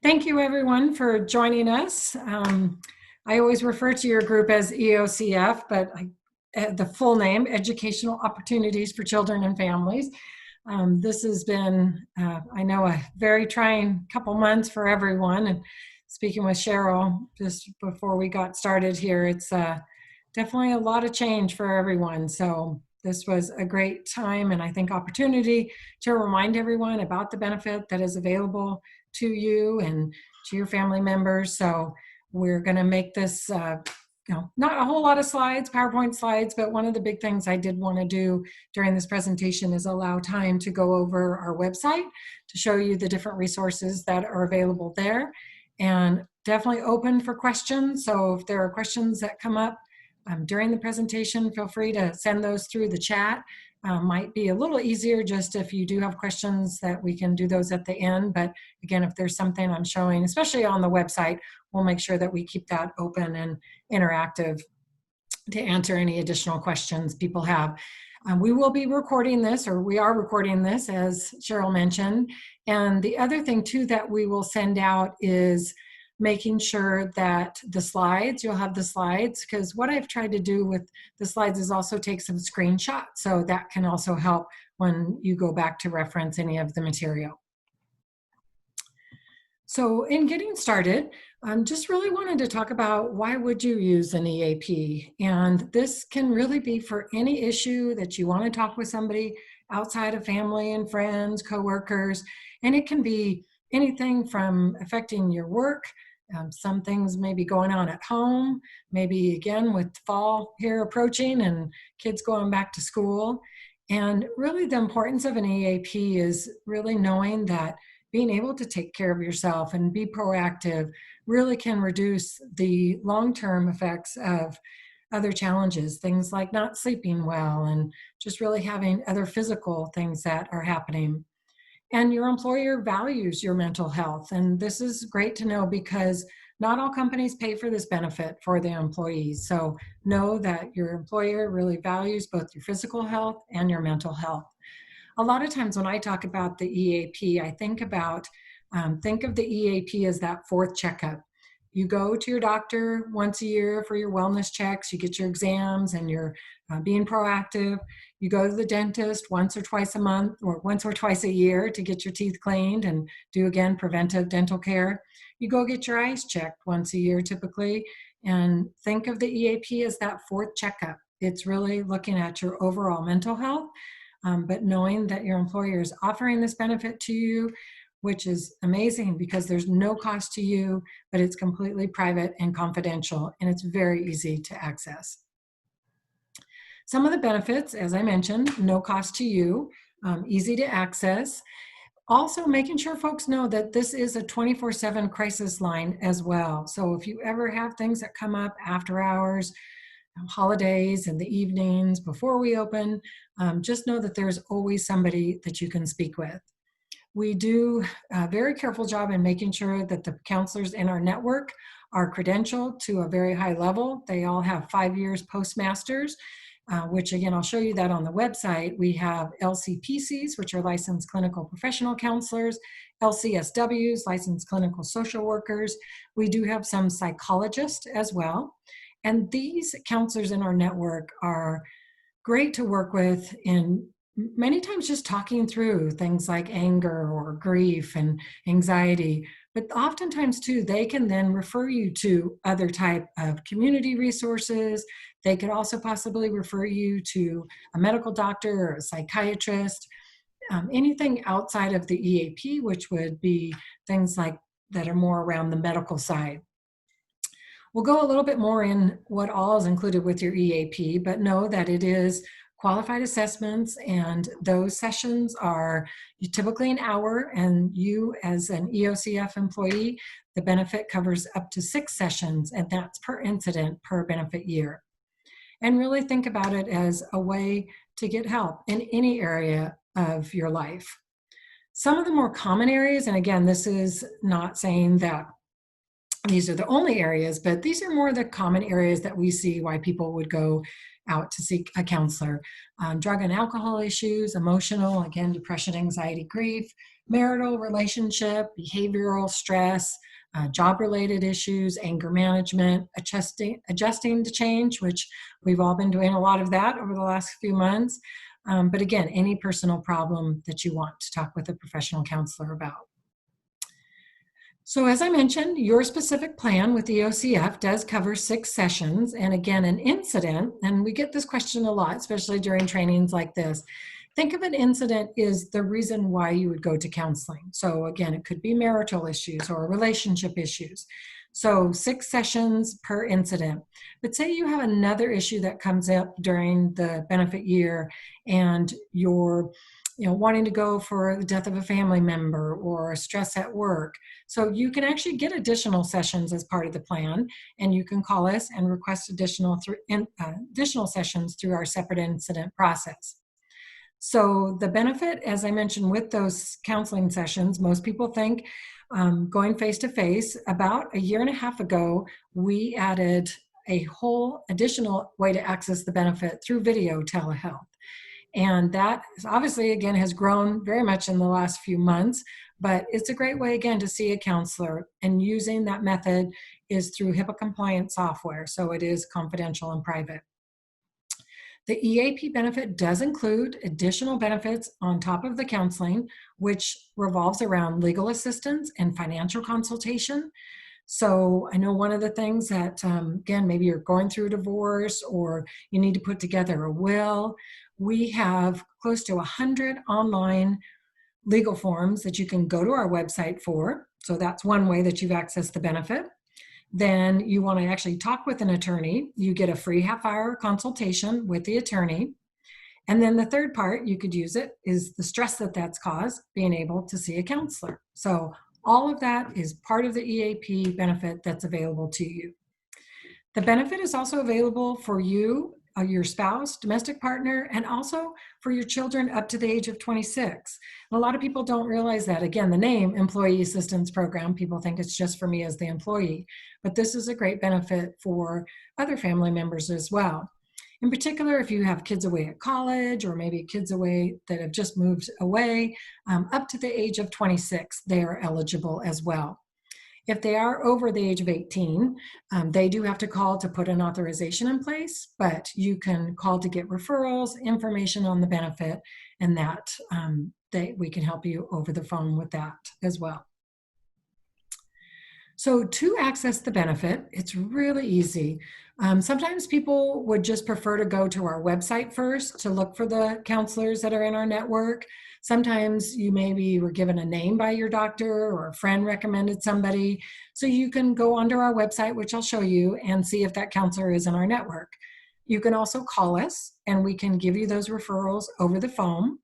Thank you, everyone, for joining us. I always refer to your group as EOCF, but the full name, Educational Opportunities for Children and Families. This has been, I know, a very trying couple months for everyone. And speaking with Cheryl just before we got started here, it's definitely a lot of change for everyone. So this was a great time and I think opportunity to remind everyone about the benefit that is available to you and to your family members. So we're going to make this, not a whole lot of slides, PowerPoint slides, but one of the big things I did want to do during this presentation is allow time to go over our website to show you the different resources that are available there, and definitely open for questions. So if there are questions that come up during the presentation, feel free to send those through the chat. Might be a little easier just if you do have questions that we can do those at the end. But again, if there's something I'm showing, especially on the website, we'll make sure that we keep that open and interactive to answer any additional questions people have. We will be recording this, or we are recording this, as Cheryl mentioned. And the other thing too that we will send out is making sure that the slides, you'll have the slides, because what I've tried to do with the slides is also take some screenshots, so that can also help when you go back to reference any of the material. So in getting started, just really wanted to talk about why would you use an EAP? And this can really be for any issue that you want to talk with somebody outside of family and friends, coworkers, and it can be anything from affecting your work. Some things may be going on at home, maybe again with fall here approaching and kids going back to school. And really the importance of an EAP is really knowing that being able to take care of yourself and be proactive really can reduce the long-term effects of other challenges, things like not sleeping well and just really having other physical things that are happening. And your employer values your mental health. And this is great to know because not all companies pay for this benefit for their employees. So know that your employer really values both your physical health and your mental health. A lot of times when I talk about the EAP, I think of the EAP as that fourth checkup. You go to your doctor once a year for your wellness checks, you get your exams and you're being proactive. You go to the dentist once or twice a month or once or twice a year to get your teeth cleaned and do, again, preventive dental care. You go get your eyes checked once a year typically, and think of the EAP as that fourth checkup. It's really looking at your overall mental health, but knowing that your employer is offering this benefit to you, which is amazing because there's no cost to you, but it's completely private and confidential, and it's very easy to access. Some of the benefits, as I mentioned, no cost to you, easy to access. Also making sure folks know that this is a 24/7 crisis line as well. So if you ever have things that come up after hours, holidays and the evenings before we open, just know that there's always somebody that you can speak with. We do a very careful job in making sure that the counselors in our network are credentialed to a very high level. They all have 5 years postmasters, which again, I'll show you that on the website. We have LCPCs, which are licensed clinical professional counselors, LCSWs, licensed clinical social workers. We do have some psychologists as well. And these counselors in our network are great to work with in many times just talking through things like anger or grief and anxiety, but oftentimes too, they can then refer you to other type of community resources. They could also possibly refer you to a medical doctor or a psychiatrist, anything outside of the EAP, which would be things like that are more around the medical side. We'll go a little bit more in what all is included with your EAP, but know that it is qualified assessments, and those sessions are typically an hour, and you as an EOCF employee, the benefit covers up to 6 sessions, and that's per incident per benefit year. And really think about it as a way to get help in any area of your life. Some of the more common areas, and again, this is not saying that these are the only areas, but these are more the common areas that we see why people would go out to seek a counselor. Drug and alcohol issues, emotional, again, depression, anxiety, grief, marital relationship, behavioral stress, job-related issues, anger management, adjusting to change, which we've all been doing a lot of that over the last few months. But again, any personal problem that you want to talk with a professional counselor about. So as I mentioned, your specific plan with the OCF does cover 6 sessions. And again, an incident, and we get this question a lot, especially during trainings like this. Think of an incident is the reason why you would go to counseling. So again, it could be marital issues or relationship issues. So 6 sessions per incident. But say you have another issue that comes up during the benefit year and you're wanting to go for the death of a family member or stress at work. So you can actually get additional sessions as part of the plan, and you can call us and request additional sessions through our separate incident process. So the benefit, as I mentioned, with those counseling sessions, most people think going face-to-face. About a year and a half ago, we added a whole additional way to access the benefit through video telehealth. And that obviously, again, has grown very much in the last few months, but it's a great way, again, to see a counselor. And using that method is through HIPAA compliant software, so it is confidential and private. The EAP benefit does include additional benefits on top of the counseling, which revolves around legal assistance and financial consultation. So I know one of the things that, again, maybe you're going through a divorce or you need to put together a will. We have close to 100 online legal forms that you can go to our website for. So that's one way that you've accessed the benefit. Then you want to actually talk with an attorney. You get a free half-hour consultation with the attorney. And then the third part, you could use it, is the stress that's caused, being able to see a counselor. So all of that is part of the EAP benefit that's available to you. The benefit is also available for you, your spouse, domestic partner, and also for your children up to the age of 26. And a lot of people don't realize that. Again, the name Employee Assistance Program, people think it's just for me as the employee, but this is a great benefit for other family members as well. In particular, if you have kids away at college or maybe kids away that have just moved away, up to the age of 26, they are eligible as well. If they are over the age of 18, they do have to call to put an authorization in place, but you can call to get referrals, information on the benefit, and that we can help you over the phone with that as well. So to access the benefit, it's really easy. Sometimes people would just prefer to go to our website first to look for the counselors that are in our network. Sometimes you maybe were given a name by your doctor or a friend recommended somebody. So you can go onto our website, which I'll show you, and see if that counselor is in our network. You can also call us and we can give you those referrals over the phone.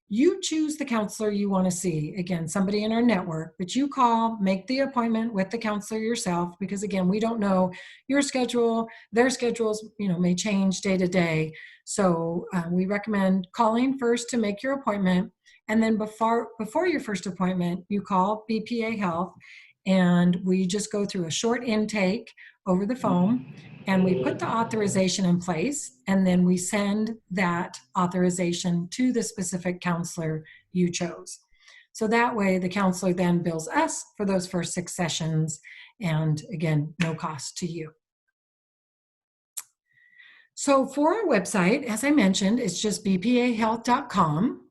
You choose the counselor you want to see. Again, somebody in our network, but you call, make the appointment with the counselor yourself, because again, we don't know your schedule. Their schedules, may change day to day. So we recommend calling first to make your appointment. And then before your first appointment, you call BPA Health and we just go through a short intake over the phone. And we put the authorization in place, and then we send that authorization to the specific counselor you chose. So that way the counselor then bills us for those first 6 sessions, and again, no cost to you. So for our website, as I mentioned, it's just bpahealth.com.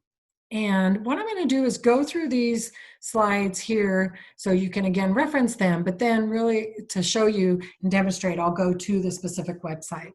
And what I'm going to do is go through these slides here so you can again reference them, but then really to show you and demonstrate, I'll go to the specific website.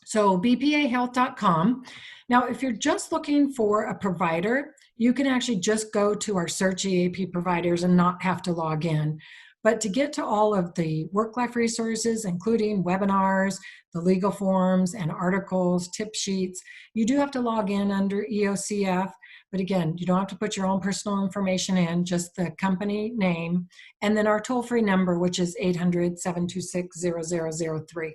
So bpahealth.com. Now, if you're just looking for a provider, you can actually just go to our search EAP providers and not have to log in. But to get to all of the work-life resources, including webinars, the legal forms and articles, tip sheets, you do have to log in under EOCF. But again, you don't have to put your own personal information in, just the company name, and then our toll-free number, which is 800-726-0003.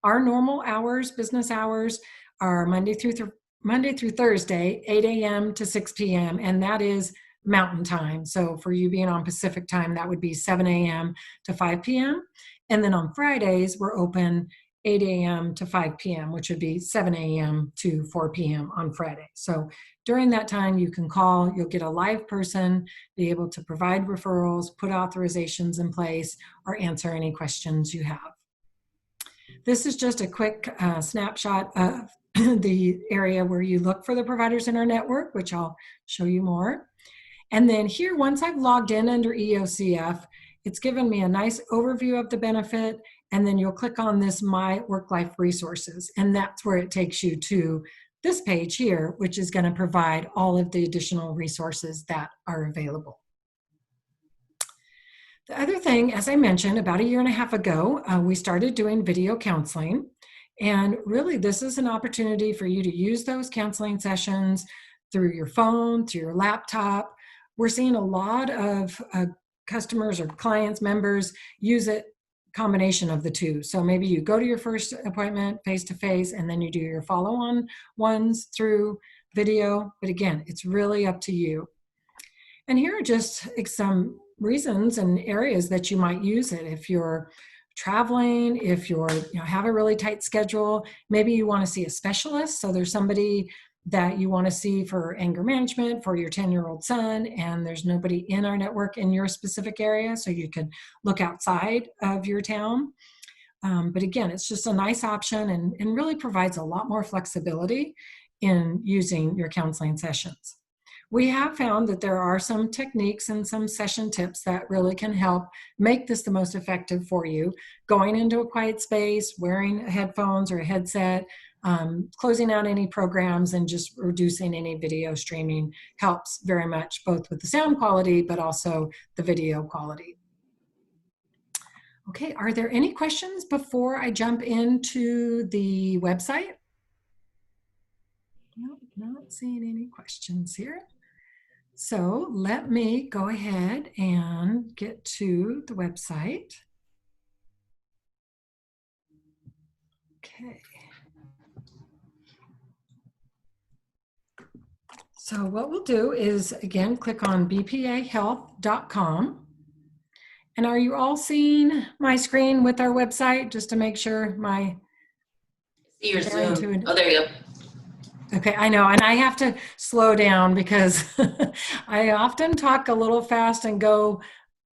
Our normal hours, business hours, are Monday through Thursday, 8 a.m. to 6 p.m., and that is Mountain Time. So for you being on Pacific Time, that would be 7 a.m. to 5 p.m. And then on Fridays, we're open 8 a.m. to 5 p.m., which would be 7 a.m. to 4 p.m. on Friday. So During that time, you can call, you'll get a live person, be able to provide referrals, put authorizations in place, or answer any questions you have. This is just a quick snapshot of the area where you look for the providers in our network, which I'll show you more. And then here, once I've logged in under EOCF, it's given me a nice overview of the benefit, and then you'll click on this My Work Life Resources, and that's where it takes you to this page here, which is going to provide all of the additional resources that are available. The other thing, as I mentioned, about a year and a half ago, we started doing video counseling. And really, this is an opportunity for you to use those counseling sessions through your phone, through your laptop. We're seeing a lot of customers or clients, members use it, combination of the two. So maybe you go to your first appointment face-to-face, and then you do your follow-on ones through video. But again, it's really up to you. And here are just some reasons and areas that you might use it. If you're traveling, if you're have a really tight schedule, maybe you want to see a specialist. So there's somebody that you want to see for anger management for your 10-year-old son, and there's nobody in our network in your specific area, so you could look outside of your town. But again, it's just a nice option and really provides a lot more flexibility in using your counseling sessions. We have found that there are some techniques and some session tips that really can help make this the most effective for you. Going into a quiet space, wearing headphones or a headset, closing out any programs, and just reducing any video streaming helps very much, both with the sound quality, but also the video quality. Okay, are there any questions before I jump into the website? Nope, not seeing any questions here. So let me go ahead and get to the website. Okay. So what we'll do is, again, click on bpahealth.com. And are you all seeing my screen with our website, just to make sure my... See your Zoom. Oh, there you go. Okay, I know, and I have to slow down because I often talk a little fast and go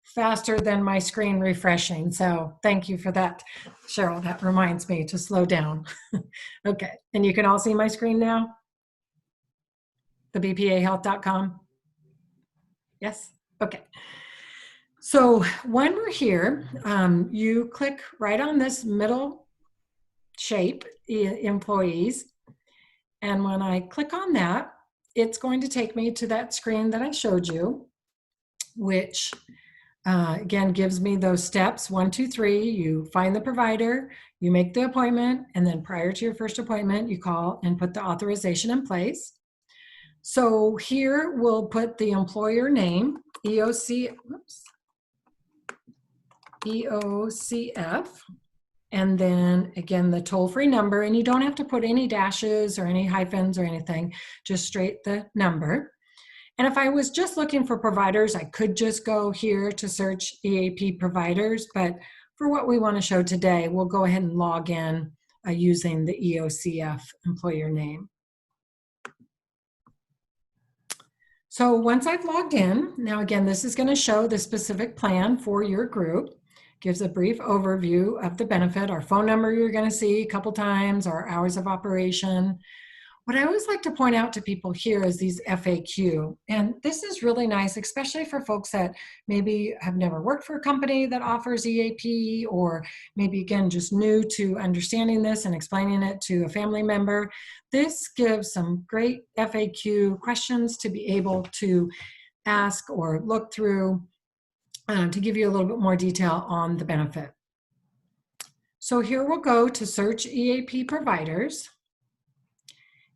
faster than my screen refreshing. So thank you for that, Cheryl. That reminds me to slow down. Okay, and you can all see my screen now? The bpahealth.com? Yes? Okay. So when we're here, you click right on this middle shape, employees. And when I click on that, it's going to take me to that screen that I showed you, which again gives me those steps, 1, 2, 3. You find the provider, you make the appointment, and then prior to your first appointment, you call and put the authorization in place. So here we'll put the employer name, EOCF, and then again the toll-free number, and you don't have to put any dashes or any hyphens or anything, just straight the number. And if I was just looking for providers, I could just go here to search EAP providers, but for what we want to show today, we'll go ahead and log in using the EOCF employer name. So once I've logged in, now again, this is going to show the specific plan for your group. Gives a brief overview of the benefit, our phone number you're going to see a couple times, our hours of operation. What I always like to point out to people here is these FAQ. And this is really nice, especially for folks that maybe have never worked for a company that offers EAP, or maybe, again, just new to understanding this and explaining it to a family member. This gives some great FAQ questions to be able to ask or look through to give you a little bit more detail on the benefit. So here we'll go to search EAP providers.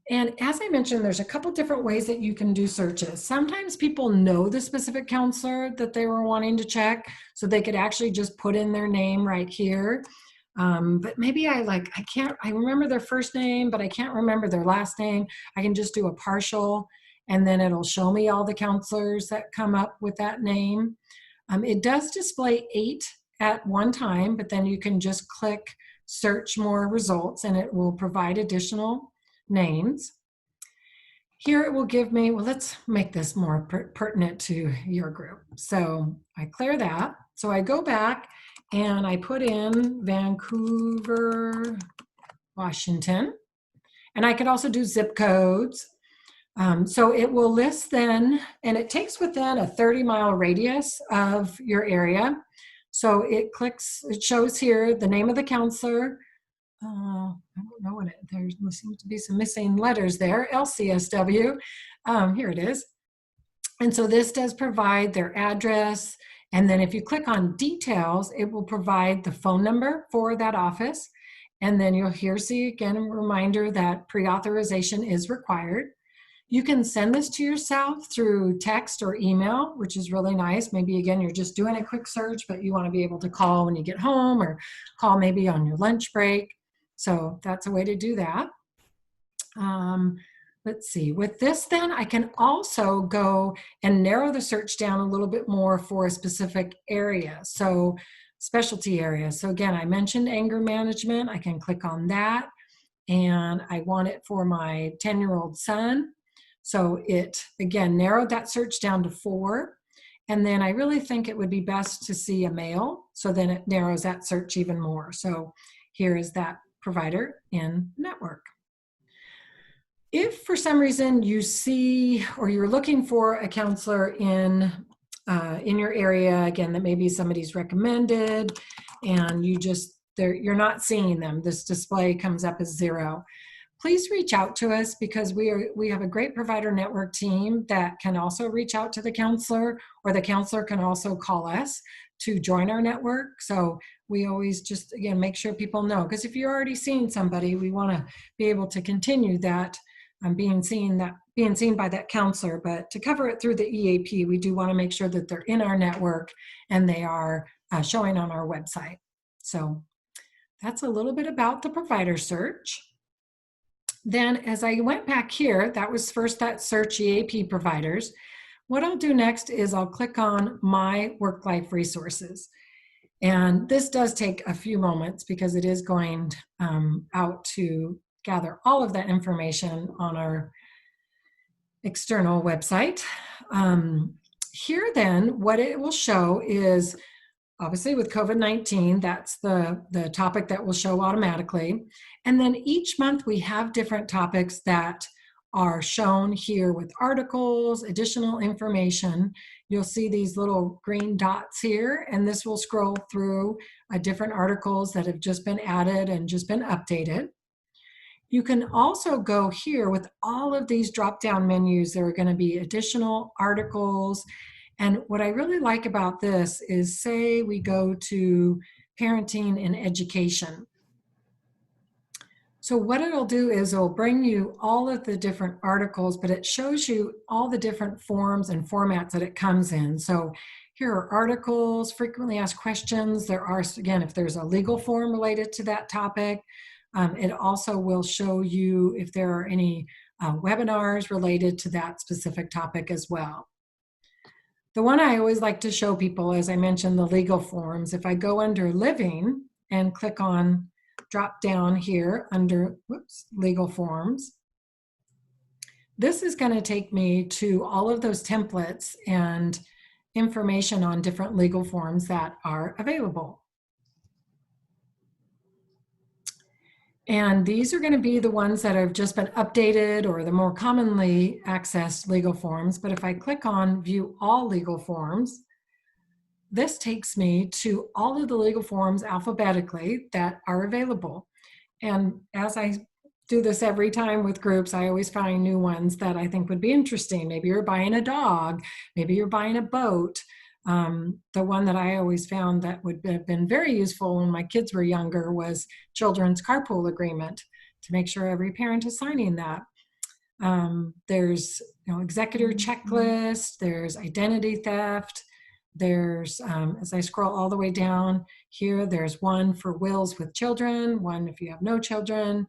And as I mentioned, there's a couple different ways that you can do searches. Sometimes people know the specific counselor that they were wanting to check, so they could actually just put in their name right here. But maybe I remember their first name, but I can't remember their last name. I can just do a partial, and then it'll show me all the counselors that come up with that name. It does display 8 at one time, but then you can just click search more results and it will provide additional names. Here it will give me, well, let's make this more pertinent to your group. So I clear that. So I go back and I put in Vancouver, Washington, and I could also do zip codes. So it will list then, and it takes within a 30-mile radius of your area. So it shows here the name of the counselor. I don't know what there seems to be some missing letters there, LCSW. Here it is. And so this does provide their address. And then if you click on details, it will provide the phone number for that office. And then you'll here see again a reminder that pre-authorization is required. You can send this to yourself through text or email, which is really nice. Maybe again, you're just doing a quick search, but you want to be able to call when you get home or call maybe on your lunch break. So that's a way to do that. Let's see, with this then, I can also go and narrow the search down a little bit more for a specific area. So specialty areas. So again, I mentioned anger management. I can click on that and I want it for my 10-year-old son. So it, again, narrowed that search down to 4. And then I really think it would be best to see a male. So then it narrows that search even more. So here is that provider in network. If for some reason you see or you're looking for a counselor in your area, again, that maybe somebody's recommended and you're not seeing them, this display comes up as 0. Please reach out to us because we have a great provider network team that can also reach out to the counselor, or the counselor can also call us to join our network. So we always just, again, make sure people know, because if you're already seeing somebody, we want to be able to continue that being seen by that counselor. But to cover it through the EAP, we do want to make sure that they're in our network and they are showing on our website. So that's a little bit about the provider search. Then as I went back here, that was first that search EAP providers. What I'll do next is I'll click on my work life resources. And this does take a few moments because it is going out to gather all of that information on our external website. Here then, what it will show is, obviously with COVID-19, that's the topic that will show automatically. And then each month we have different topics that are shown here with articles, additional information. You'll see these little green dots here, and this will scroll through different articles that have just been added and just been updated. You can also go here with all of these drop-down menus. There are going to be additional articles. And what I really like about this is, say we go to parenting and education. So what it'll do is it'll bring you all of the different articles, but it shows you all the different forms and formats that it comes in. So here are articles, frequently asked questions. There are, again, if there's a legal form related to that topic. It also will show you if there are any webinars related to that specific topic as well. The one I always like to show people, as I mentioned, the legal forms. If I go under living and click on drop down here under legal forms, this is going to take me to all of those templates and information on different legal forms that are available. And these are going to be the ones that have just been updated or the more commonly accessed legal forms. But if I click on view all legal forms, this takes me to all of the legal forms alphabetically that are available. And as I do this every time with groups, I always find new ones that I think would be interesting. Maybe you're buying a dog, maybe you're buying a boat. The one that I always found that would have been very useful when my kids were younger was children's carpool agreement, to make sure every parent is signing that. There's executor checklist, there's identity theft, there's, as I scroll all the way down here, there's one for wills with children, one if you have no children.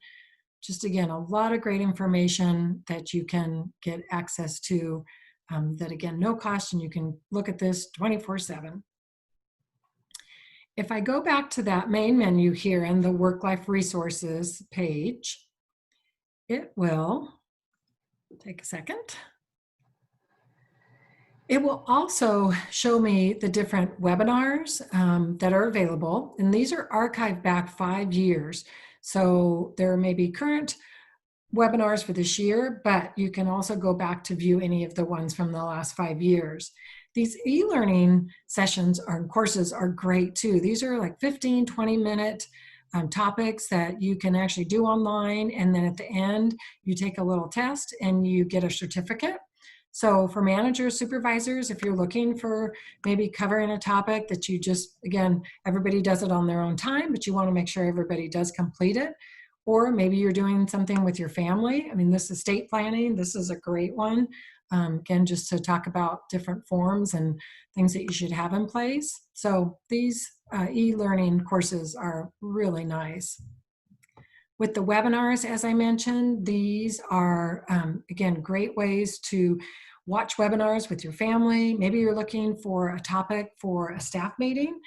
Just again, a lot of great information that you can get access to. That again, no cost, and you can look at this 24/7. If I go back to that main menu here in the Work Life Resources page, it will Take a second. It will also show me the different webinars that are available, and these are archived back 5 years. So there may be current webinars for this year, but you can also go back to view any of the ones from the last 5 years. These e-learning sessions or courses are great too. These are like 15, 20-minute topics that you can actually do online, and then at the end, you take a little test and you get a certificate. So for managers, supervisors, if you're looking for maybe covering a topic that you just, again, everybody does it on their own time, but you want to make sure everybody does complete it. Or maybe you're doing something with your family. I mean, this estate planning, this is a great one. Again, just to talk about different forms and things that you should have in place. So these e-learning courses are really nice. With the webinars, as I mentioned, these are, again, great ways to watch webinars with your family. Maybe you're looking for a topic for a staff meeting.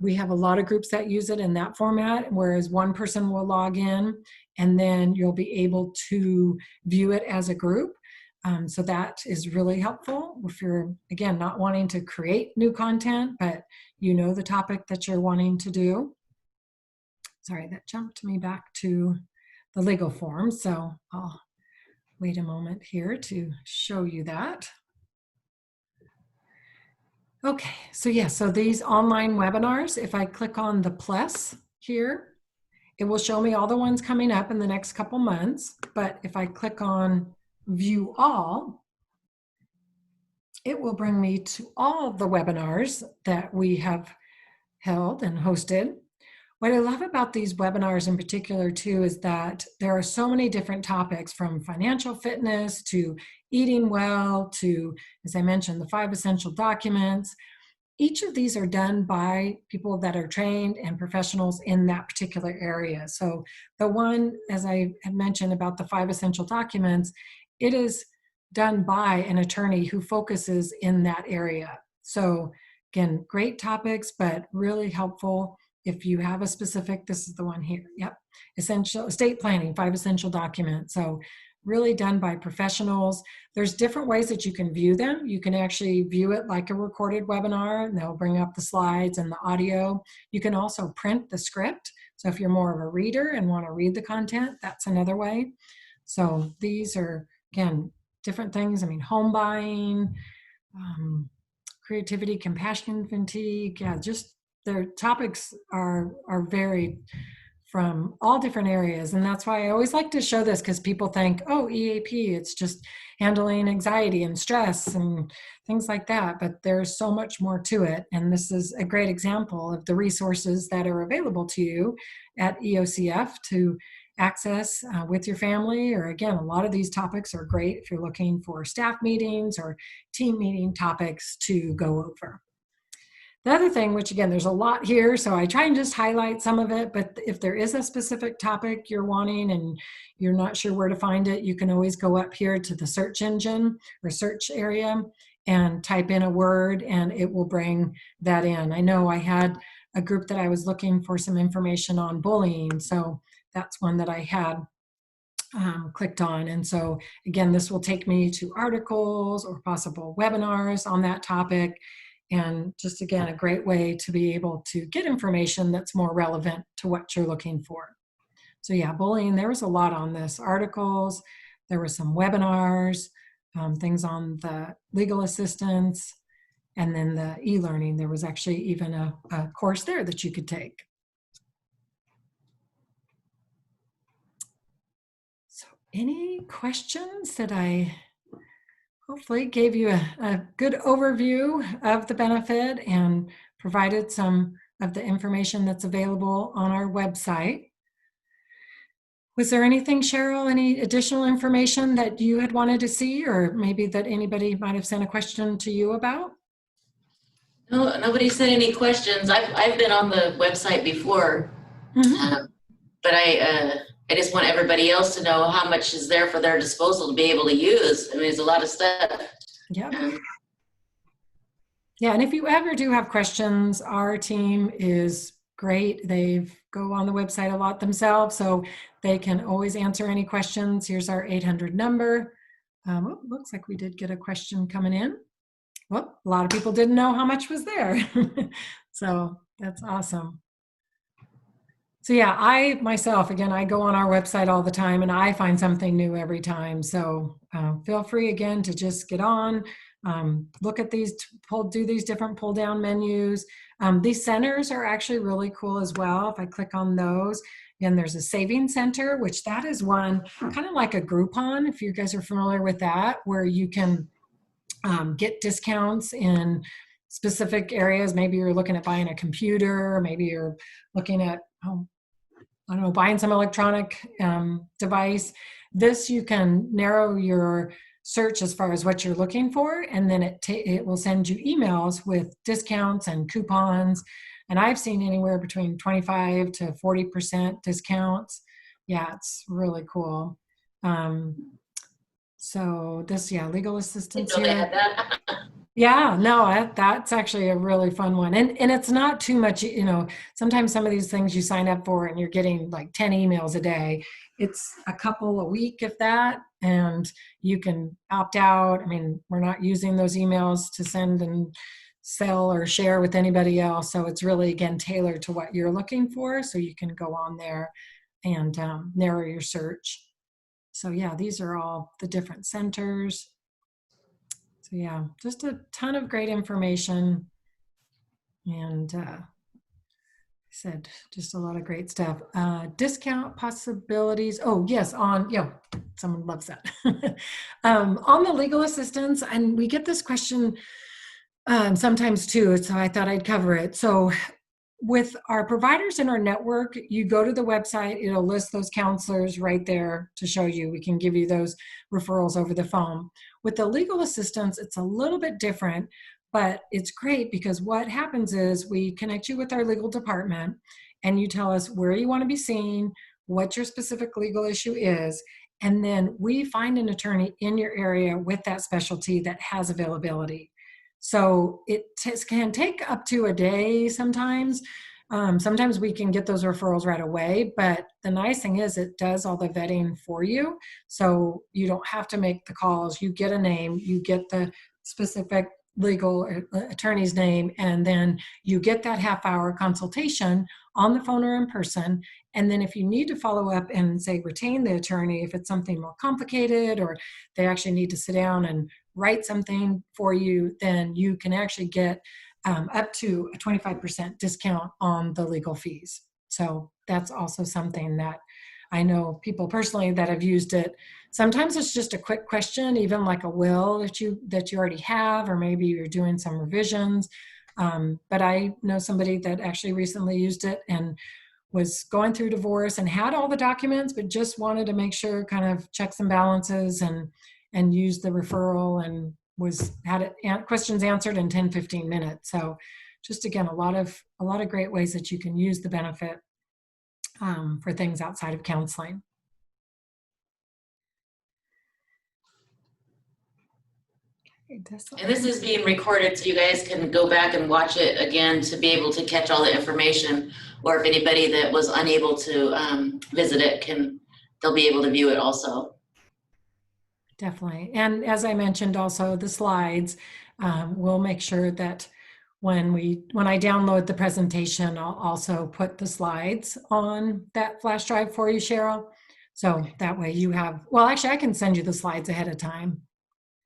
We have a lot of groups that use it in that format, whereas one person will log in and then you'll be able to view it as a group. So that is really helpful if you're, again, not wanting to create new content, but you know the topic that you're wanting to do. Sorry, that jumped me back to the legal form. So I'll wait a moment here to show you that. Okay, so yeah, so these online webinars, if I click on the plus here, it will show me all the ones coming up in the next couple months. But if I click on view all, it will bring me to all the webinars that we have held and hosted. What I love about these webinars in particular too is that there are so many different topics, from financial fitness to eating well to, as I mentioned, the 5 essential documents. Each of these are done by people that are trained and professionals in that particular area. So the one, as I had mentioned about the 5 essential documents, it is done by an attorney who focuses in that area. So again, great topics, but really helpful if you have a specific, this is the one here, yep, essential estate planning, 5 essential documents. So really done by professionals. There's different ways that you can view them. You can actually view it like a recorded webinar, and they'll bring up the slides and the audio. You can also print the script. So if you're more of a reader and want to read the content, that's another way. So these are, again, different things. I mean, home buying, creativity, compassion, fatigue, yeah, just their topics are varied from all different areas. And that's why I always like to show this, because people think, oh, EAP, it's just handling anxiety and stress and things like that. But there's so much more to it. And this is a great example of the resources that are available to you at EOCF to access with your family. Or again, a lot of these topics are great if you're looking for staff meetings or team meeting topics to go over. The other thing, which again, there's a lot here, so I try and just highlight some of it, but if there is a specific topic you're wanting and you're not sure where to find it, you can always go up here to the search engine or search area and type in a word and it will bring that in. I know I had a group that I was looking for some information on bullying, so that's one that I had clicked on. And so again, this will take me to articles or possible webinars on that topic. And just, again, a great way to be able to get information that's more relevant to what you're looking for. So yeah, bullying, there was a lot on this. Articles, there were some webinars, things on the legal assistance, and then the e-learning. There was actually even a course there that you could take. So any questions that I hopefully gave you a good overview of the benefit and provided some of the information that's available on our website. Was there anything, Cheryl, any additional information that you had wanted to see, or maybe that anybody might have sent a question to you about? No, nobody said any questions. I've been on the website before, but I just want everybody else to know how much is there for their disposal to be able to use. I mean, there's a lot of stuff. Yeah. Yeah, and if you ever do have questions, our team is great. They go on the website a lot themselves, so they can always answer any questions. Here's our 800 number. Looks like we did get a question coming in. Well, a lot of people didn't know how much was there. So that's awesome. So yeah, I myself, again, I go on our website all the time and I find something new every time. So feel free again to just get on, look at these, do these different pull down menus. These centers are actually really cool as well. If I click on those, again, there's a saving center, which that is one kind of like a Groupon, if you guys are familiar with that, where you can get discounts in specific areas. Maybe you're looking at buying a computer, maybe you're looking at, I don't know, buying some electronic device. This, you can narrow your search as far as what you're looking for, and then it will send you emails with discounts and coupons. And I've seen anywhere between 25 to 40% discounts. Yeah, it's really cool. So this, yeah, legal assistance Didn't know they here. had that. Yeah, no, that's actually a really fun one. And it's not too much, sometimes some of these things you sign up for and you're getting like 10 emails a day. It's a couple a week, if that, and you can opt out. I mean, we're not using those emails to send and sell or share with anybody else. So it's really, again, tailored to what you're looking for. So you can go on there and narrow your search. So yeah, these are all the different centers. So yeah, just a ton of great information, and I said just a lot of great stuff. Discount possibilities. Oh yes, someone loves that. On the legal assistance, and we get this question sometimes too, so I thought I'd cover it. So with our providers in our network, you go to the website, it'll list those counselors right there to show you. We can give you those referrals over the phone. With the legal assistance, it's a little bit different, but it's great because what happens is we connect you with our legal department and you tell us where you want to be seen, what your specific legal issue is, and then we find an attorney in your area with that specialty that has availability. So it can take up to a day sometimes. Sometimes we can get those referrals right away, but the nice thing is it does all the vetting for you. So you don't have to make the calls. You get a name, you get the specific legal attorney's name, and then you get that half-hour consultation on the phone or in person. And then if you need to follow up and say retain the attorney, if it's something more complicated or they actually need to sit down and write something for you, then you can actually get up to a 25% discount on the legal fees. So that's also something that I know people personally that have used it. Sometimes it's just a quick question, even like a will that you already have, or maybe you're doing some revisions. But I know somebody that actually recently used it and was going through divorce and had all the documents, but just wanted to make sure, kind of checks and balances, and use the referral, and had questions answered in 10-15 minutes. So just, again, a lot of great ways that you can use the benefit for things outside of counseling. And this is being recorded, so you guys can go back and watch it again to be able to catch all the information, or if anybody that was unable to visit it they'll be able to view it also. Definitely. And as I mentioned, also the slides, we'll make sure that when I download the presentation, I'll also put the slides on that flash drive for you, Cheryl. So that way you have, well, actually I can send you the slides ahead of time.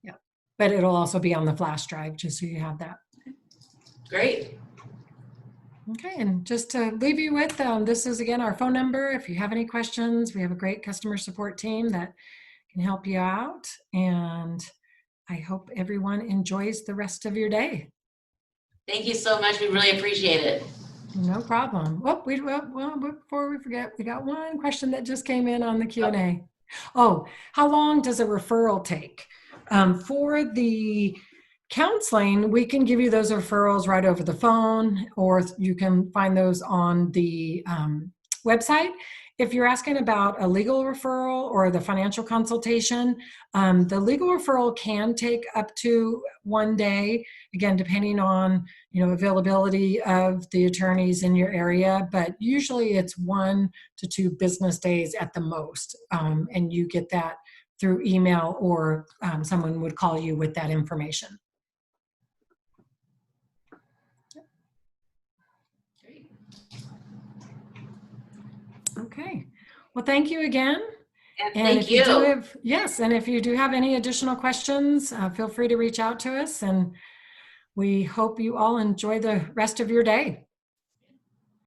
Yeah. But it'll also be on the flash drive, just so you have that. Great. Okay, and just to leave you with, this is again our phone number. If you have any questions, we have a great customer support team that can help you out, and I hope everyone enjoys the rest of your day. Thank you so much. We really appreciate it. No problem. Well, before we forget, we got one question that just came in on the Q&A. Oh, how long does a referral take? For the counseling, we can give you those referrals right over the phone, or you can find those on the website. If you're asking about a legal referral or the financial consultation, the legal referral can take up to 1 day, again, depending on availability of the attorneys in your area, but usually it's 1 to 2 business days at the most, and you get that through email, or someone would call you with that information. Great. Okay. Well, thank you again. And And thank if you do you. have, yes, and if you do have any additional questions, feel free to reach out to us, and we hope you all enjoy the rest of your day.